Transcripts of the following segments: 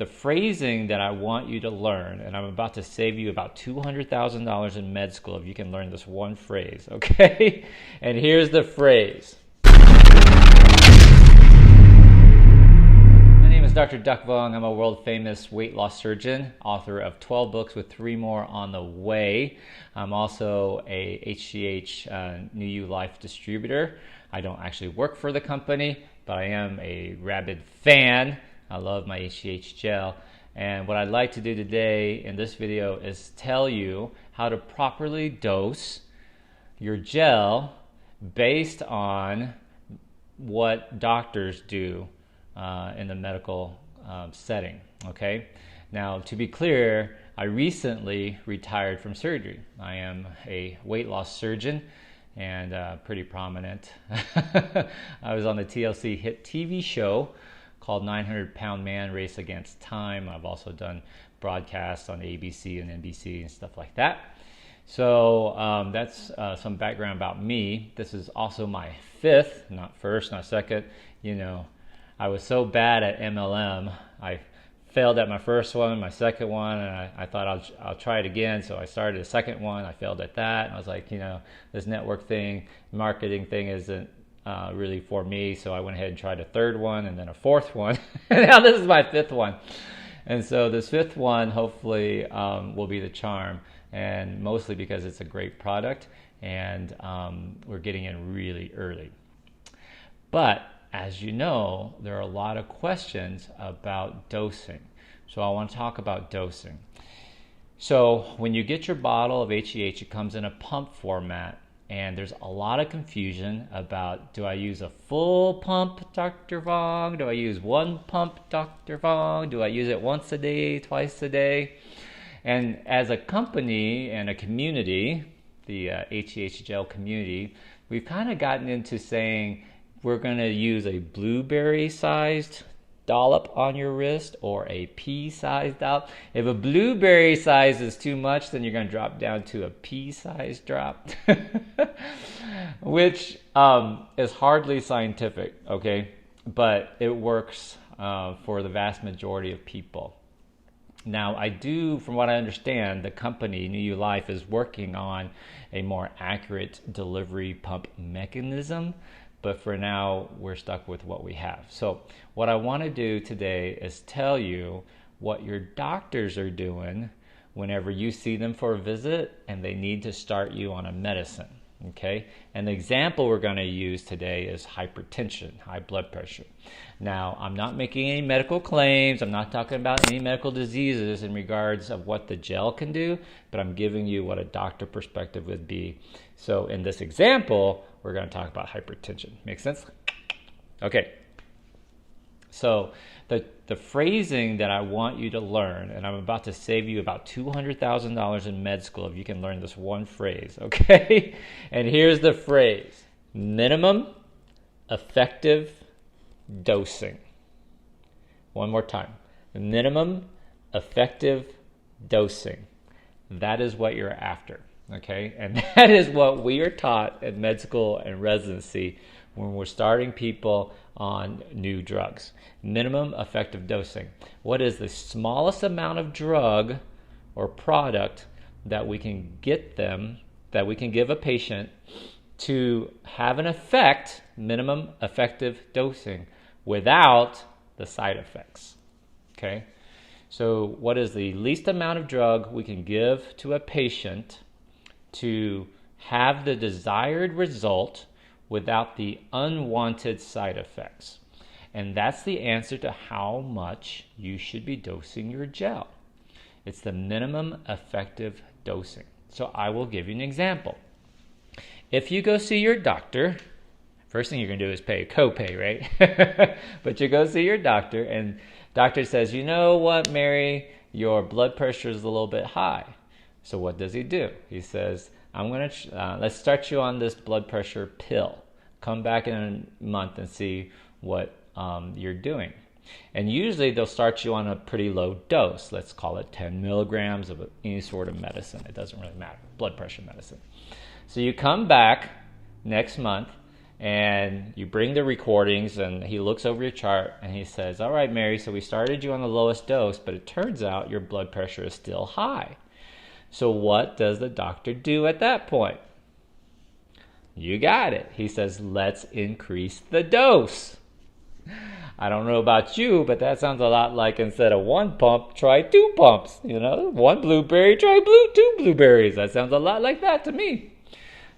the phrasing that I want you to learn, and I'm about to save you about $200,000 in med school if you can learn this one phrase, okay? And here's the phrase. My name is Dr. Duc Vuong. I'm a world-famous weight loss surgeon, author of 12 books with 3 more on the way. I'm also a HGH New You Life distributor. I don't actually work for the company, but I am a rabid fan. I love my HGH gel. And what I'd like to do today in this video is tell you how to properly dose your gel based on what doctors do in the medical setting, okay? Now, to be clear, I recently retired from surgery. I am a weight loss surgeon and pretty prominent. I was on the TLC hit TV show called 900-Pound Man Race Against Time. I've also done broadcasts on ABC and NBC and stuff like that. So that's some background about me. This is also my 5th, not first, not second. You know, I was so bad at MLM. I failed at my first one, my second one, and I thought I'll try it again. So I started a second one. I failed at that. And I was like, you know, this network thing, marketing thing isn't really for me. So I went ahead and tried a 3rd one and then a 4th one. And now this is my 5th one. And so this 5th one hopefully will be the charm, and mostly because it's a great product and we're getting in really early. But as you know, there are a lot of questions about dosing. So I want to talk about dosing. So when you get your bottle of HGH, it comes in a pump format, and there's a lot of confusion about, do I use a full pump, Dr. Vuong? Do I use 1 pump, Dr. Vuong? Do I use it once a day, twice a day? And as a company and a community, the HGH gel community, we've kind of gotten into saying we're going to use a blueberry-sized dollop on your wrist or a pea-sized dollop. If a blueberry size is too much, then you're going to drop down to a pea-sized drop, which is hardly scientific, okay? But it works for the vast majority of people. Now, from what I understand, the company, New You Life, is working on a more accurate delivery pump mechanism. But for now, we're stuck with what we have. So what I want to do today is tell you what your doctors are doing whenever you see them for a visit and they need to start you on a medicine, okay? And the example we're going to use today is hypertension, high blood pressure. Now, I'm not making any medical claims. I'm not talking about any medical diseases in regards of what the gel can do, but I'm giving you what a doctor perspective would be. So in this example, we're going to talk about hypertension. Make sense? Okay. So the phrasing that I want you to learn, and I'm about to save you about $200,000 in med school if you can learn this one phrase, okay? And here's the phrase: minimum effective dosing. One more time. Minimum effective dosing. That is what you're after, okay? And that is what we are taught at med school and residency when we're starting people on new drugs. Minimum effective dosing. What is the smallest amount of drug or product that we can get them, that we can give a patient to have an effect, minimum effective dosing, without the side effects, okay? So what is the least amount of drug we can give to a patient to have the desired result without the unwanted side effects? And that's the answer to how much you should be dosing your gel. It's the minimum effective dosing. So I will give you an example. If you go see your doctor, first thing you're going to do is pay a copay, right? But you go see your doctor, and doctor says, you know what, Mary, your blood pressure is a little bit high. So what does he do? He says, let's start you on this blood pressure pill. Come back in a month and see what you're doing. And usually they'll start you on a pretty low dose. Let's call it 10 milligrams of any sort of medicine. It doesn't really matter. Blood pressure medicine. So you come back next month and you bring the recordings, and he looks over your chart and he says, all right, Mary, so we started you on the lowest dose, but it turns out your blood pressure is still high. So what does the doctor do at that point? You got it. He says, let's increase the dose. I don't know about you, but that sounds a lot like instead of 1 pump, try 2 pumps. 1 blueberry, try 2 blueberries. That sounds a lot like that to me.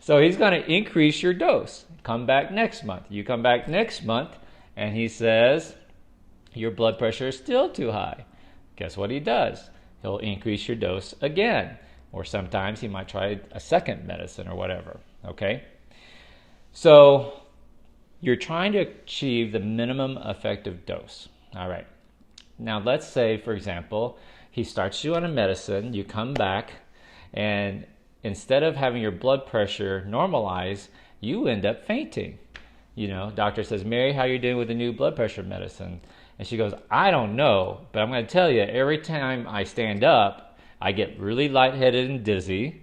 So he's going to increase your dose. Come back next month. You come back next month, and he says, your blood pressure is still too high. Guess what he does? He'll increase your dose again. Or sometimes he might try a second medicine or whatever. Okay? So you're trying to achieve the minimum effective dose. All right. Now let's say, for example, he starts you on a medicine, you come back, and instead of having your blood pressure normalize, you end up fainting. Doctor says, Mary, how are you doing with the new blood pressure medicine? And she goes, I don't know, but I'm going to tell you, every time I stand up, I get really lightheaded and dizzy.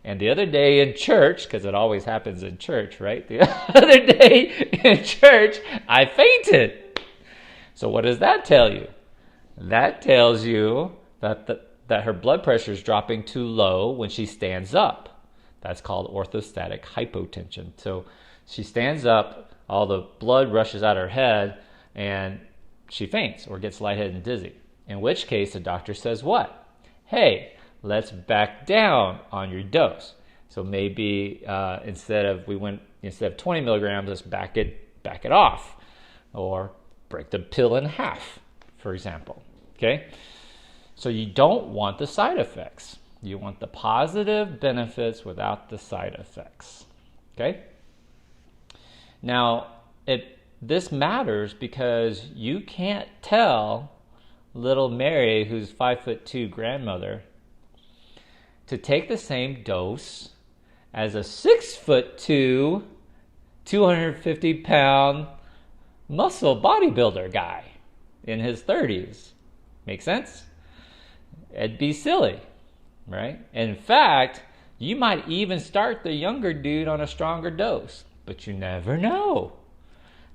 And the other day in church, because it always happens in church, right? The other day in church, I fainted. So what does that tell you? That tells you that her blood pressure is dropping too low when she stands up. That's called orthostatic hypotension. So she stands up, all the blood rushes out her head, and she faints or gets lightheaded and dizzy. In which case the doctor says what? Hey, let's back down on your dose. So maybe instead of 20 milligrams, let's back it off, or break the pill in half, for example. Okay? So you don't want the side effects. You want the positive benefits without the side effects. Okay? Now, this matters because you can't tell little Mary, who's 5'2" grandmother, to take the same dose as a 6'2", 250-pound muscle bodybuilder guy in his 30s. Make sense? It'd be silly, right? In fact, you might even start the younger dude on a stronger dose, but you never know.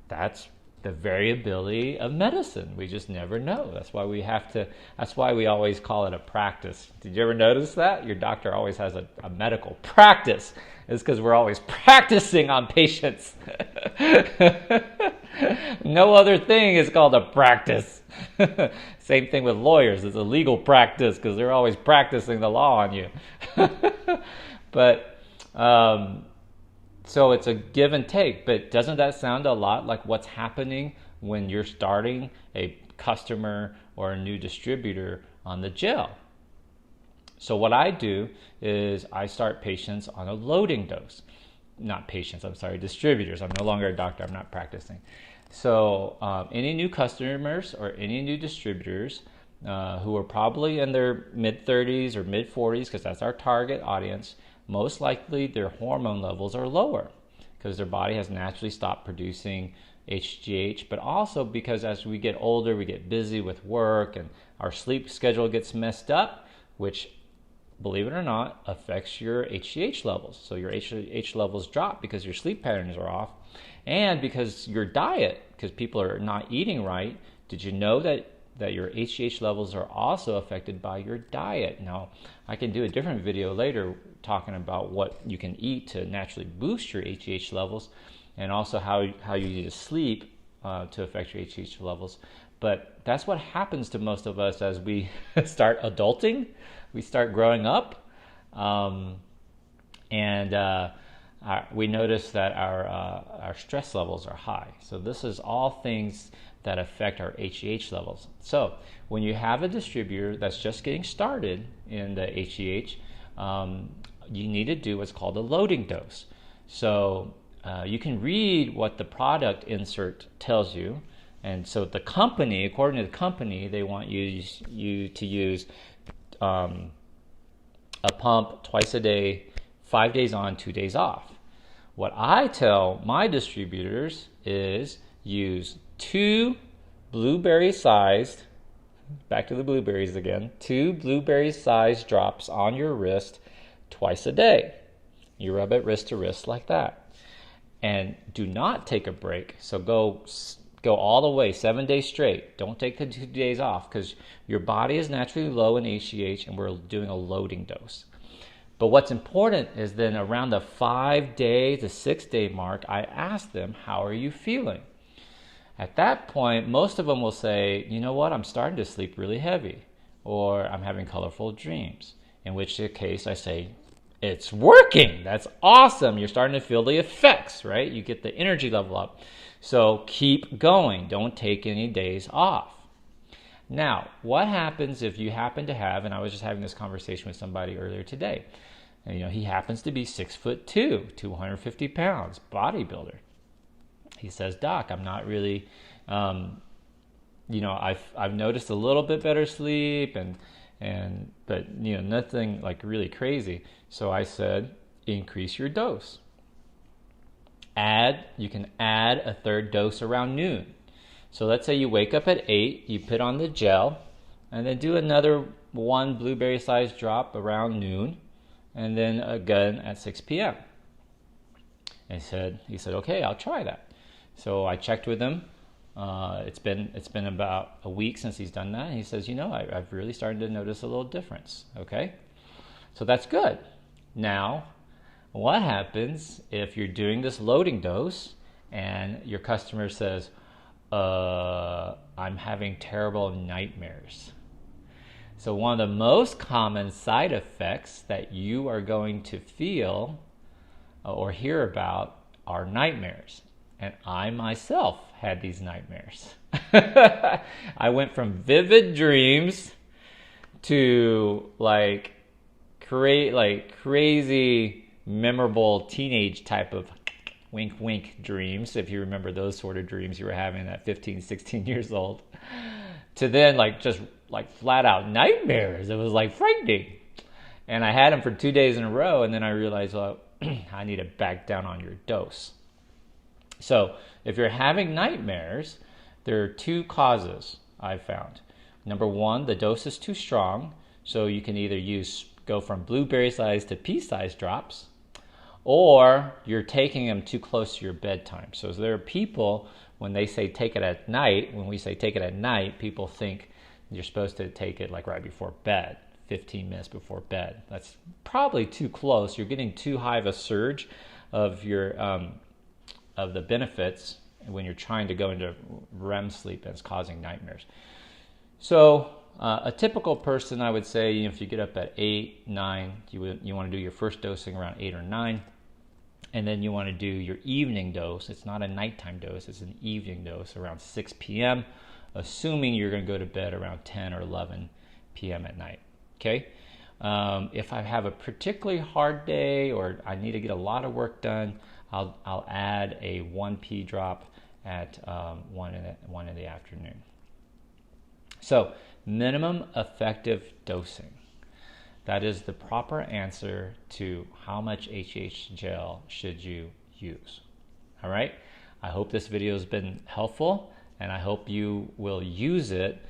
That's the variability of medicine. We just never know. That's why we always call it a practice. Did you ever notice that? Your doctor always has a medical practice. It's because we're always practicing on patients. No other thing is called a practice. Same thing with lawyers. It's a legal practice because they're always practicing the law on you. But so it's a give and take, but doesn't that sound a lot like what's happening when you're starting a customer or a new distributor on the gel? So what I do is I start patients on a loading dose. Distributors. I'm no longer a doctor. I'm not practicing. So any new customers or any new distributors who are probably in their mid-30s or mid-40s, because that's our target audience, most likely their hormone levels are lower because their body has naturally stopped producing HGH, but also because as we get older, we get busy with work and our sleep schedule gets messed up, which, believe it or not, affects your HGH levels. So your HGH levels drop because your sleep patterns are off, and because your diet, because people are not eating right. Did you know that your HGH levels are also affected by your diet? Now, I can do a different video later talking about what you can eat to naturally boost your HGH levels, and also how you need to sleep to affect your HGH levels. But that's what happens to most of us as we start adulting, we start growing up, and we notice that our stress levels are high. So this is all things that affect our HGH levels. So when you have a distributor that's just getting started in the HGH, you need to do what's called a loading dose. So you can read what the product insert tells you. And so the company, according to the company, they want you to use a pump twice a day, 5 days on, 2 days off. What I tell my distributors is use 2 blueberry-sized, back to the blueberries again, 2 blueberry-sized drops on your wrist twice a day. You rub it wrist to wrist like that. and do not take a break. So go all the way 7 days straight. Don't take the 2 days off, because your body is naturally low in HGH and we're doing a loading dose. But what's important is then around the 5 day to 6 day mark, I ask them, how are you feeling? At that point, most of them will say, you know what, I'm starting to sleep really heavy, or I'm having colorful dreams, in which case I say, it's working. That's awesome. You're starting to feel the effects, right? You get the energy level up. So keep going. Don't take any days off. Now, what happens if you happen to have, and I was just having this conversation with somebody earlier today, and, he happens to be 6'2", 250 pounds, bodybuilder. He says, Doc, I'm not really, I've noticed a little bit better sleep, but nothing like really crazy. So I said, increase your dose. You can add a third dose around noon. So let's say you wake up at 8, you put on the gel, and then do another 1 blueberry-sized drop around noon, and then again at 6 p.m. He said, okay, I'll try that. So I checked with him. It's been about a week since he's done that. And he says, I've really started to notice a little difference. Okay, so that's good. Now, what happens if you're doing this loading dose and your customer says, I'm having terrible nightmares? So one of the most common side effects that you are going to feel or hear about are nightmares. And I myself had these nightmares. I went from vivid dreams to crazy, memorable teenage type of wink, wink dreams, if you remember those sort of dreams you were having at 15, 16 years old, to then just flat out nightmares. It was frightening. And I had them for 2 days in a row, and then I realized, well, I need to back down on your dose. So if you're having nightmares, there are 2 causes I've found. Number 1, the dose is too strong, so you can either go from blueberry size to pea size drops, or you're taking them too close to your bedtime. So there are people, when they say take it at night, when we say take it at night, people think you're supposed to take it right before bed, 15 minutes before bed. That's probably too close. You're getting too high of a surge of your of the benefits when you're trying to go into REM sleep, and it's causing nightmares. So a typical person, I would say, if you get up at 8, 9, you want to do your first dosing around 8 or 9, and then you want to do your evening dose. It's not a nighttime dose, it's an evening dose around 6 p.m., assuming you're going to go to bed around 10 or 11 p.m. at night. Okay? If I have a particularly hard day or I need to get a lot of work done, I'll add a 1p drop at 1 in the afternoon. So minimum effective dosing. That is the proper answer to how much HGH gel should you use. All right? I hope this video has been helpful, and I hope you will use it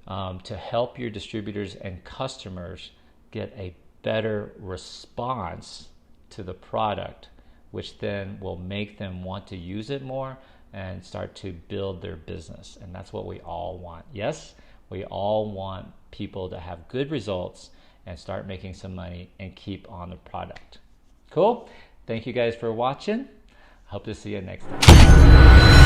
to help your distributors and customers get a better response to the product, which then will make them want to use it more and start to build their business. And that's what we all want. Yes, we all want people to have good results and start making some money and keep on the product. Cool? Thank you guys for watching. Hope to see you next time.